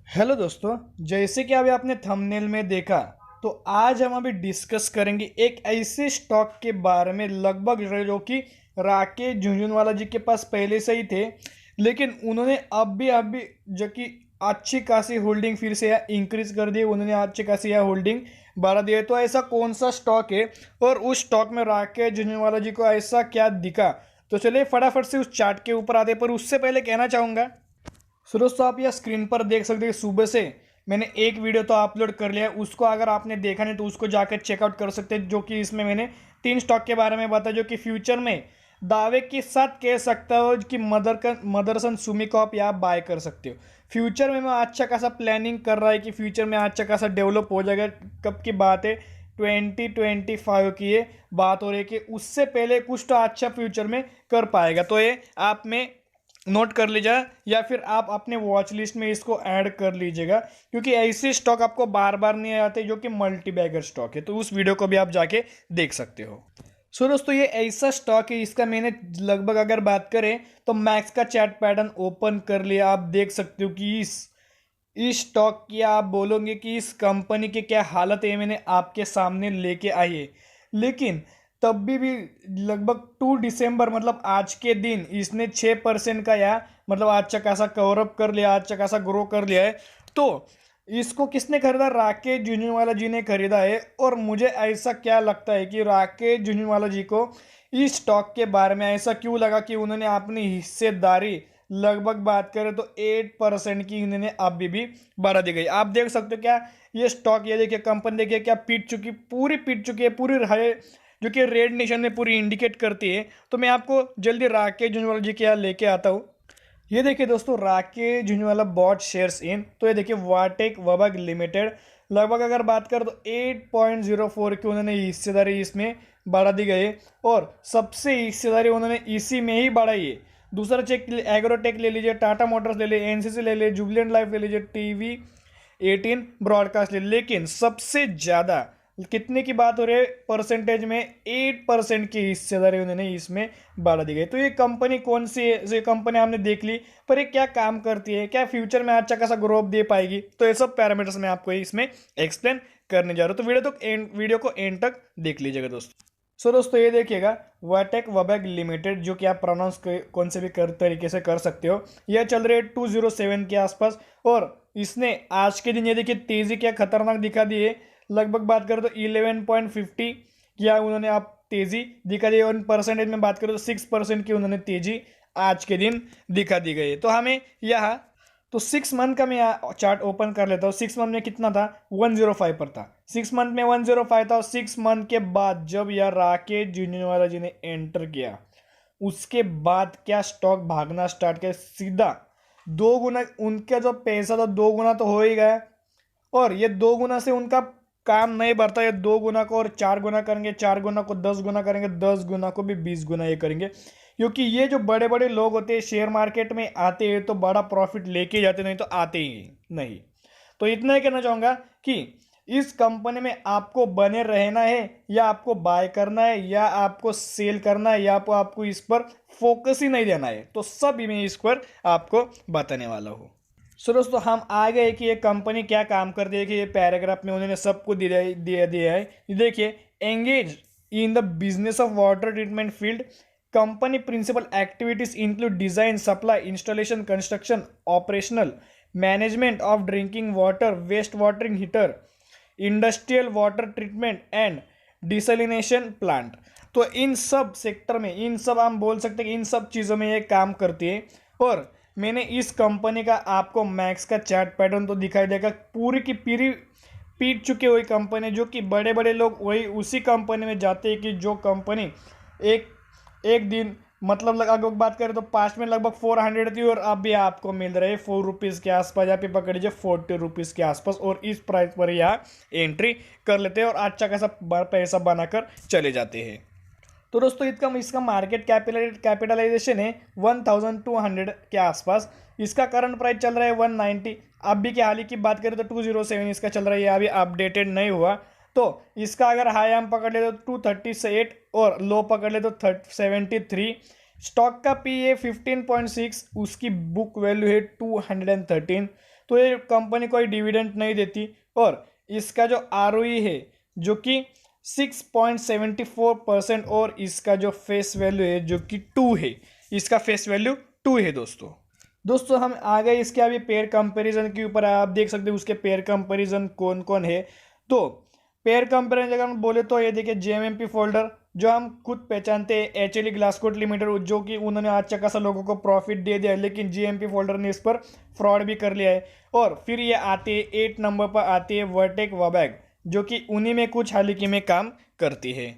Hello दोस्तों। जैसे कि अभी आपने थंबनेल में देखा, तो आज हम अभी डिस्कस करेंगे एक ऐसे स्टॉक के बारे में लगभग जो कि राकेश झुनझुनवाला जी के पास पहले से ही थे, लेकिन उन्होंने अभी जो कि अच्छी खासी होल्डिंग फिर से इंक्रीज कर दी। उन्होंने अच्छी खासी यह होल्डिंग बढ़ा दी है। तो ऐसा कौन सा स्टॉक है और उस स्टॉक में राकेश झुनझुनवाला जी को ऐसा क्या दिखा? तो चलिए फटाफट से उस चार्ट के ऊपर आते हैं। पर उससे पहले कहना चाहूँगा, सो दोस्तों आप यह स्क्रीन पर देख सकते हैं, सुबह से मैंने एक वीडियो तो अपलोड कर लिया है। उसको अगर आपने देखा नहीं तो उसको जाकर चेकआउट कर सकते हैं, जो कि इसमें मैंने 3 स्टॉक के बारे में बताया जो कि फ्यूचर में दावे के साथ कह सकता हो कि मदरसन सुमिको आप यहाँ बाय कर सकते हो। फ्यूचर में मैं अच्छा खासा प्लानिंग कर रहा है कि फ्यूचर में अच्छा खासा डेवलप हो जाएगा। कब की बात है? 2025 की ये बात हो रही है कि उससे पहले कुछ तो अच्छा फ्यूचर में कर पाएगा। तो ये आप में नोट कर लीजिएगा या फिर आप अपने वॉच लिस्ट में इसको ऐड कर लीजिएगा, क्योंकि ऐसे स्टॉक आपको बार बार नहीं आते जो कि मल्टी बैगर स्टॉक है। तो उस वीडियो को भी आप जाके देख सकते हो। सो दोस्तों ये ऐसा स्टॉक है, इसका मैंने लगभग अगर बात करें तो मैक्स का चैट पैटर्न ओपन कर लिया। आप देख सकते हो कि इस स्टॉक की आप बोलोगे कि इस कंपनी की क्या हालत है, मैंने आपके सामने लेके आई है। लेकिन तब भी लगभग 2 दिसंबर मतलब आज के दिन इसने 6% का या मतलब अच्छा खासा कवरअप कर लिया, अच्छा खासा ग्रो कर लिया है। तो इसको किसने खरीदा? राकेश झुनझुनवाला जी ने खरीदा है। और मुझे ऐसा क्या लगता है कि राकेश झुनझुनवाला जी को इस स्टॉक के बारे में ऐसा क्यों लगा कि उन्होंने अपनी हिस्सेदारी लगभग बात करें तो 8% की इन्होंने अभी भी बढ़ा दी गई। आप देख सकते हो क्या ये स्टॉक, ये देखिए कंपनी देखिए क्या पीट चुकी है पूरी जो कि रेड निशान में पूरी इंडिकेट करती है। तो मैं आपको जल्दी राकेश झुनझुनवाला जी के यहाँ लेके आता हूँ। ये देखिए दोस्तों, Rakesh Jhunjhunwala bought shares in, तो ये देखिए वाटेक वबग लिमिटेड लगभग अगर बात करें तो 8.04 की उन्होंने हिस्सेदारी इसमें बढ़ा दी गई। और सबसे हिस्सेदारी उन्होंने इसी में ही बढ़ाई है। दूसरा चेक एग्रोटेक ले लीजिए, टाटा मोटर्स ले लीजिए, एनसीसी ले लीजिए, जुबलेंट लाइफ ले लीजिए, टीवी 18 ब्रॉडकास्ट ले लीजिए। लेकिन सबसे ज़्यादा कितने की बात हो रही है परसेंटेज में? 8% की हिस्सेदारी उन्होंने इसमें बढ़ा दी गई। तो ये कंपनी कौन सी है? ये कंपनी हमने देख ली, पर ये क्या काम करती है, क्या फ्यूचर में अच्छा खासा ग्रोथ दे पाएगी? तो ये सब पैरामीटर्स मैं आपको इसमें एक्सप्लेन करने जा रहा हूँ। तो वीडियो को एंड तक देख लीजिएगा दोस्तों। सो दोस्तों ये देखिएगा, वाटेक वबैग लिमिटेड, जो कि आप प्रोनाउंस कौन से भी तरीके से कर सकते हो, यह चल रही है 207 के आसपास। और इसने आज के दिन ये देखिए तेजी क्या खतरनाक दिखा दी है। लगभग बात करें तो 11.50 किया उन्होंने आप तेजी दिखा दी। और परसेंटेज में बात करें तो 6% की उन्होंने तेजी आज के दिन दिखा दी गई है। तो हमें यह तो 6 मंथ का मैं चार्ट ओपन कर लेता हूँ। 6 मंथ में कितना था? 105 पर था। 6 मंथ में 105 था। और 6 मंथ के बाद जब यह राकेश झुनझुनवाला जी ने एंटर किया, उसके बाद क्या स्टॉक भागना स्टार्ट किया सीधा। 2 गुना उनका जो पैसा था, 2 गुना तो हो ही गया। और ये 2 गुना से उनका काम नहीं बढ़ता, ये 2 गुना को और 4 गुना करेंगे, 4 गुना को 10 गुना करेंगे, 10 गुना को भी 20 गुना ये करेंगे। क्योंकि ये जो बड़े बड़े लोग होते हैं शेयर मार्केट में आते हैं तो बड़ा प्रॉफिट लेके जाते, नहीं तो आते ही नहीं। तो इतना ही कहना चाहूंगा कि इस कंपनी में आपको बने रहना है या आपको बाय करना है या आपको सेल करना है या आपको इस पर फोकस ही नहीं देना है, तो सब मैं इस पर आपको बताने वाला हूँ। सो दोस्तों हम आ गए कि ये कंपनी क्या काम करती है, कि ये पैराग्राफ में उन्होंने सबको दिया है। ये देखिए, engage in the business of water treatment field, company principal activities include design, supply, installation, construction, operational, management of drinking water, waste watering heater, industrial water treatment and desalination plant. तो इन सब सेक्टर में, इन सब हम बोल सकते हैं कि इन सब चीज़ों में ये काम करती है। और मैंने इस कंपनी का आपको मैक्स का चार्ट पैटर्न तो दिखाई देगा, पूरी की पूरी पीट चुकी हुई कंपनी, जो कि बड़े बड़े लोग वही उसी कंपनी में जाते हैं कि जो कंपनी एक एक दिन मतलब अगर बात करें तो पास्ट में लगभग 400 थी और अभी आपको मिल रही है 4 रुपीज़ के आसपास, या फिर पकड़ लीजिए 40 रुपीज़ के आसपास। और इस प्राइस पर यहाँ एंट्री कर लेते हैं और अच्छा खासा पैसा बनाकर चले जाते हैं। तो दोस्तों इसका मार्केट कैपिटलाइजेशन है 1200 के आसपास। इसका करंट प्राइस चल रहा है 190। अभी की हाल ही की बात करें तो 207 इसका चल रहा है, अभी अपडेटेड नहीं हुआ। तो इसका अगर हाई हम पकड़ ले तो 238 और लो पकड़ ले तो 73। स्टॉक का पी ए 15.6, उसकी बुक वैल्यू है 213। तो ये कंपनी कोई डिविडेंड नहीं देती, और इसका जो आरओई है जो कि 6.74% और इसका जो फेस वैल्यू है जो कि 2 है, इसका फेस वैल्यू 2 है दोस्तों हम आ गए इसके अभी पेयर कंपैरिजन के ऊपर। आप देख सकते हो उसके पेयर कंपैरिजन कौन कौन है। तो पेयर कंपैरिजन अगर हम बोले तो ये देखिए जेएमएमपी फोल्डर जो हम खुद पहचानते हैं, एचएलई ग्लासकोट लिमिटेड, जो कि उन्होंने अच्छा खासा लोगों को प्रॉफिट दे दिया, लेकिन जेएमपी फोल्डर ने इस पर फ्रॉड भी कर लिया है। और फिर ये आती है 8 नंबर पर आती है वर्टेक वबैग, जो कि उन्हीं में कुछ हाल ही में काम करती है।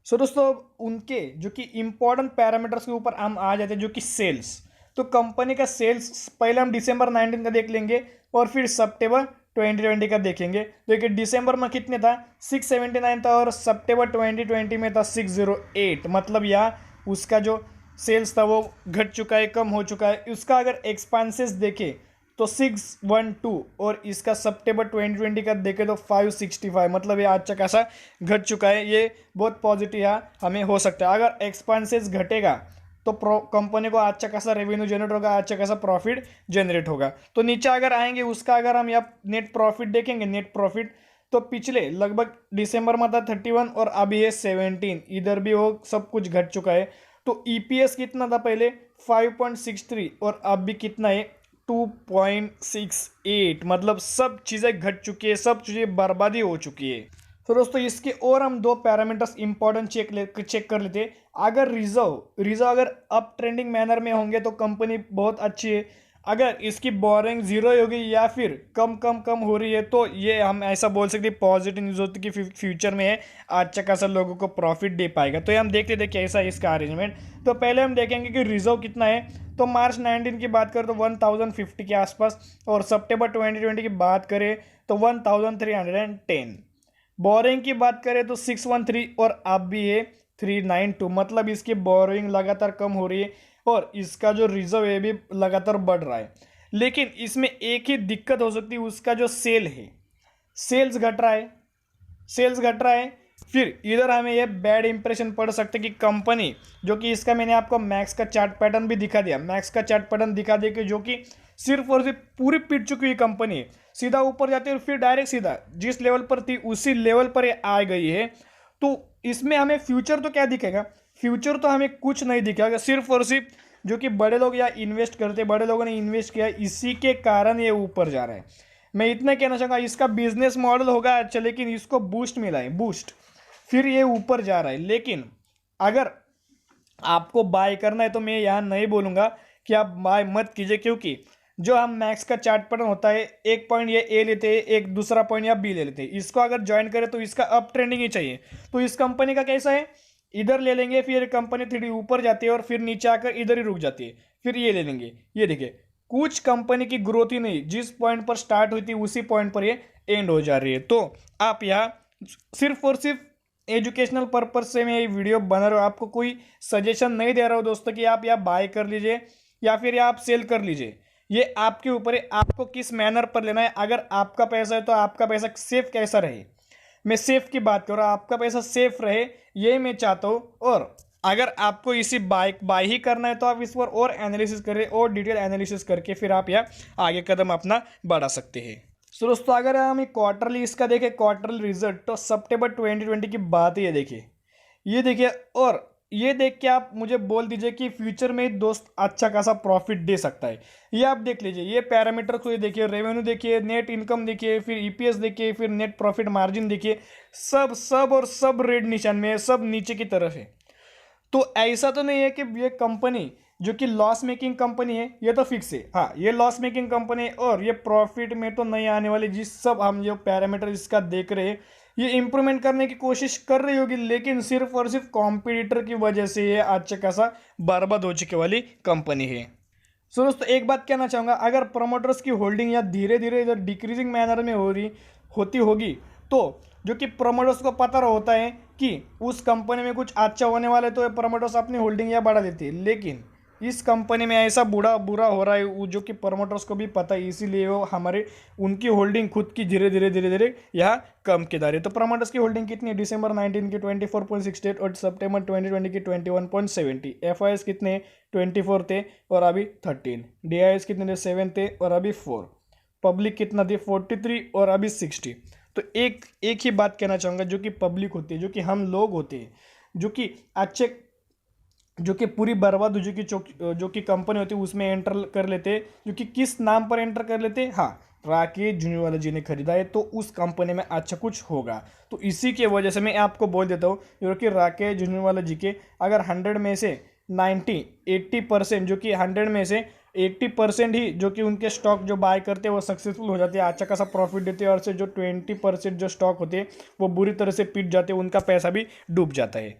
सो दोस्तों उनके जो कि इंपॉर्टेंट पैरामीटर्स के ऊपर हम आ जाते हैं, जो कि सेल्स। तो कंपनी का सेल्स पहले हम दिसंबर 19 का देख लेंगे और फिर सितंबर 2020 का देखेंगे। देखिए दिसंबर में कितने था, 679 था, और सितंबर 2020 में था 608। मतलब यहाँ उसका जो सेल्स था वो घट चुका है, कम हो चुका है। उसका अगर एक्सपेंसेस देखें तो 612, और इसका सितंबर 2020 का देखें तो 565। मतलब ये अच्छा खासा घट चुका है। ये बहुत पॉजिटिव है, हमें हो सकता है अगर एक्सपेंसेस घटेगा तो कंपनी को अच्छा खासा रेवेन्यू जनरेट होगा, अच्छा खासा प्रॉफिट जनरेट होगा। तो नीचे अगर आएंगे उसका अगर हम यहाँ नेट प्रॉफिट देखेंगे, नेट प्रॉफिट तो पिछले लगभग दिसंबर में था 31 और अभी है 17, इधर भी वो सब कुछ घट चुका है। तो ईपीएस कितना था पहले 5.63 और अब भी कितना है 2.68। मतलब सब चीज़ें घट चुकी है, सब चीज़ें बर्बादी हो चुकी है। तो दोस्तों इसके और हम दो पैरामीटर्स इंपॉर्टेंट चेक कर लेते हैं। अगर रिजर्व अगर अप ट्रेंडिंग मैनर में होंगे तो कंपनी बहुत अच्छी है। अगर इसकी बोरिंग जीरो होगी या फिर कम कम कम हो रही है तो ये हम ऐसा बोल सकते हैं पॉजिटिव न्यूज होती है कि फ्यूचर में है अच्छा खासा लोगों को प्रॉफिट दे पाएगा। तो ये हम देखते थे कैसा है इसका अरेंजमेंट। तो पहले हम देखेंगे कि रिजर्व कितना है। तो मार्च 19 की बात करें तो 1050 के आसपास, और सितंबर 2020 की बात करें तो 1310। बोरिंग की बात करें तो 613 और अब भी है 392। मतलब इसकी बोरिंग लगातार कम हो रही है और इसका जो रिजर्व है भी लगातार बढ़ रहा है। लेकिन इसमें एक ही दिक्कत हो सकती है, उसका जो सेल है, सेल्स घट रहा है, सेल्स घट रहा है। फिर इधर हमें यह बैड इंप्रेशन पड़ सकता है कि कंपनी जो कि इसका मैंने आपको मैक्स का चार्ट पैटर्न भी दिखा दिया, मैक्स का चार्ट पैटर्न दिखा दे कि जो कि सिर्फ और सिर्फ पूरी पिट चुकी हुई कंपनी है, सीधा ऊपर जाती है और फिर डायरेक्ट सीधा जिस लेवल पर थी उसी लेवल पर ये आ गई है। तो इसमें हमें फ्यूचर तो क्या दिखेगा, फ्यूचर तो हमें कुछ नहीं दिखेगा, सिर्फ और सिर्फ जो कि बड़े लोग या इन्वेस्ट करते, बड़े लोगों ने इन्वेस्ट किया इसी के कारण ये ऊपर जा रहा है। मैं इतना कहना चाहूँगा इसका बिजनेस मॉडल होगा अच्छा, लेकिन इसको बूस्ट मिला है, बूस्ट, फिर ये ऊपर जा रहा है। लेकिन अगर आपको बाय करना है तो मैं यहाँ नहीं बोलूँगा कि आप बाय मत कीजिए, क्योंकि जो हम मैक्स का चार्ट पैटर्न होता है, एक पॉइंट ये ए लेते हैं, एक दूसरा पॉइंट या बी ले लेते हैं, इसको अगर ज्वाइन करें तो इसका अप ट्रेंडिंग ही चाहिए। तो इस कंपनी का कैसा है, इधर ले लेंगे फिर कंपनी थोड़ी ऊपर जाती है और फिर नीचे आकर इधर ही रुक जाती है, फिर ये ले लेंगे। ये देखिए कुछ कंपनी की ग्रोथ ही नहीं, जिस पॉइंट पर स्टार्ट हुई थी उसी पॉइंट पर ये एंड हो जा रही है। तो आप यहाँ सिर्फ और सिर्फ एजुकेशनल पर्पज से मैं ये वीडियो बना रहा हूँ, आपको कोई सजेशन नहीं दे रहा हूँ दोस्तों कि आप यहाँ बाय कर लीजिए या फिर आप सेल कर लीजिए। ये आपके ऊपर है, आपको किस मैनर पर लेना है। अगर आपका पैसा है तो आपका पैसा सेफ कैसा रहे, मैं सेफ की बात कर रहा हूँ, आपका पैसा सेफ रहे ये मैं चाहता हूँ। और अगर आपको इसी बाय ही करना है तो आप इस पर और एनालिसिस करें और डिटेल एनालिसिस करके फिर आप यहाँ आगे कदम अपना बढ़ा सकते हैं। सो दोस्तों अगर हम क्वार्टरली इसका देखें, क्वार्टरली रिजल्ट, तो सितंबर 2020 की बात है, ये देखिए और ये देख के आप मुझे बोल दीजिए कि फ्यूचर में दोस्त अच्छा खासा प्रॉफिट दे सकता है। ये आप देख लीजिए, ये पैरामीटर को ये देखिए, रेवेन्यू देखिए, नेट इनकम देखिए, फिर ईपीएस देखिए, फिर नेट प्रॉफिट मार्जिन देखिए, सब सब और सब रेड निशान में है, सब नीचे की तरफ है। तो ऐसा तो नहीं है कि ये कंपनी जो कि लॉस मेकिंग कंपनी है, ये तो फिक्स है, हाँ ये लॉस मेकिंग कंपनी है और ये प्रॉफिट में तो नहीं आने वाली। जिस सब हम जो पैरामीटर इसका देख रहे हैं ये इंप्रूवमेंट करने की कोशिश कर रही होगी, लेकिन सिर्फ और सिर्फ कॉम्पिटिटर की वजह से ये अच्छा खासा बर्बाद हो चुके वाली कंपनी है। सो दोस्तों एक बात कहना चाहूँगा, अगर प्रमोटर्स की होल्डिंग या धीरे धीरे इधर डिक्रीजिंग मैनर में होती होगी तो जो कि प्रमोटर्स को पता होता है कि उस कंपनी में कुछ अच्छा होने वाला है तो प्रमोटर्स अपनी होल्डिंग या बढ़ा देती है। लेकिन इस कंपनी में ऐसा बुरा हो रहा है जो कि प्रमोटर्स को भी पता है, इसीलिए वो हमारे उनकी होल्डिंग खुद की धीरे धीरे यहाँ कम की जा रही है। तो प्रमोटर्स की होल्डिंग कितनी है, दिसंबर 19 की 24.68 और सितंबर 2020 की 21.70। एफआईएस कितने 24 थे और अभी 13, डीआईएस कितने थे 7 थे और अभी 4। पब्लिक कितना थी 43 और अभी 60। तो एक एक ही बात कहना चाहूँगा, जो कि पब्लिक होती है, जो कि हम लोग होते हैं, जो कि अच्छे, जो कि पूरी बर्बाद हो चुकी जो कि कंपनी होती है उसमें एंटर कर लेते हैं, जो कि किस नाम पर एंटर कर लेते हैं, हाँ, राकेश झुंझुनवाला जी ने खरीदा है तो उस कंपनी में अच्छा कुछ होगा। तो इसी के वजह से मैं आपको बोल देता हूँ, जो कि राकेश झुंझुनवाला जी के अगर 100 में से 80%, जो कि 100 में से 80% ही जो कि उनके स्टॉक जो बाय करते हैं वो सक्सेसफुल हो जाते हैं, अच्छा खासा प्रॉफिट देते हैं, और से जो 20% जो स्टॉक होते हैं वो बुरी तरह से पिट जाते हैं, उनका पैसा भी डूब जाता है।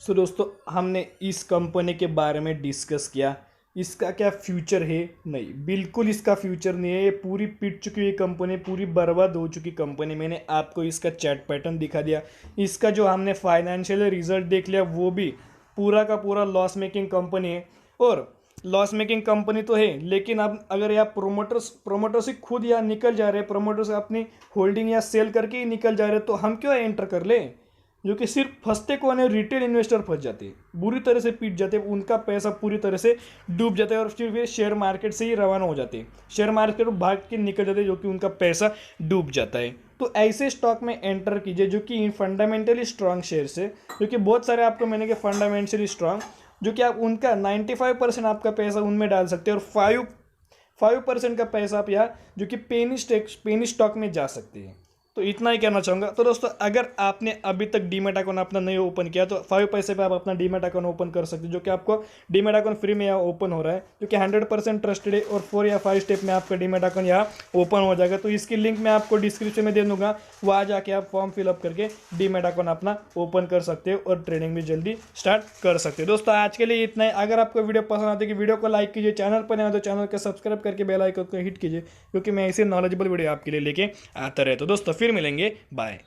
सो दोस्तों, हमने इस कंपनी के बारे में डिस्कस किया। इसका क्या फ्यूचर है? नहीं, बिल्कुल इसका फ्यूचर नहीं है। ये पूरी पिट चुकी हुई कंपनी, पूरी बर्बाद हो चुकी कंपनी। मैंने आपको इसका चैट पैटर्न दिखा दिया, इसका जो हमने फाइनेंशियल रिजल्ट देख लिया, वो भी पूरा का पूरा लॉस मेकिंग कंपनी है। और लॉस मेकिंग कंपनी तो है, लेकिन अब अगर आप प्रोमोटर से खुद या निकल जा रहे हैं, प्रोमोटर से अपनी होल्डिंग या सेल करके ही निकल जा रहे हैं, तो हम क्यों एंटर कर ले? जो कि सिर्फ फंसते कौन है? रिटेल इन्वेस्टर फंस जाते हैं, बुरी तरह से पीट जाते हैं, उनका पैसा पूरी तरह से डूब जाता है, और फिर वे शेयर मार्केट से ही रवाना हो जाते हैं, शेयर मार्केट में भाग के निकल जाते हैं, जो कि उनका पैसा डूब जाता है। तो ऐसे स्टॉक में एंटर कीजिए जो कि फंडामेंटली स्ट्रांग शेयर से, क्योंकि बहुत सारे आपको मैंने कि फंडामेंटली स्ट्रांग, जो कि आप उनका 95% आपका पैसा उनमें डाल सकते हैं, और 5% का पैसा आप यहाँ जो कि पेनी स्टॉक में जा सकते हैं। तो इतना ही कहना चाहूँगा। तो दोस्तों, अगर आपने अभी तक डीमेट अकाउंट अपना नहीं ओपन किया तो 5 पैसे पे आप अपना डीमेट अकाउंट ओपन कर सकते हैं, जो कि आपको डीमेट अकाउंट फ्री में यहाँ ओपन हो रहा है, जो कि 100% ट्रस्टेड है, और 4 या 5 स्टेप में आपका डीमेट अकाउंट यहाँ ओपन हो जाएगा। तो इसकी लिंक मैं आपको डिस्क्रिप्शन में दे दूंगा, वहाँ जाके आप फॉर्म फिलअप करके डीमेट अकाउंट अपना ओपन कर सकते हो और ट्रेडिंग भी जल्दी स्टार्ट कर सकते हो। दोस्तों, आज के लिए इतना ही। अगर आपको वीडियो पसंद आती है कि वीडियो को लाइक कीजिए, चैनल पर नया तो चैनल को सब्सक्राइब करके बेल आइकन को हिट कीजिए, क्योंकि मैं ऐसे नॉलेजेबल वीडियो आपके लिए लेके आता रहता हूँ। दोस्तों, फिर मिलेंगे, बाय।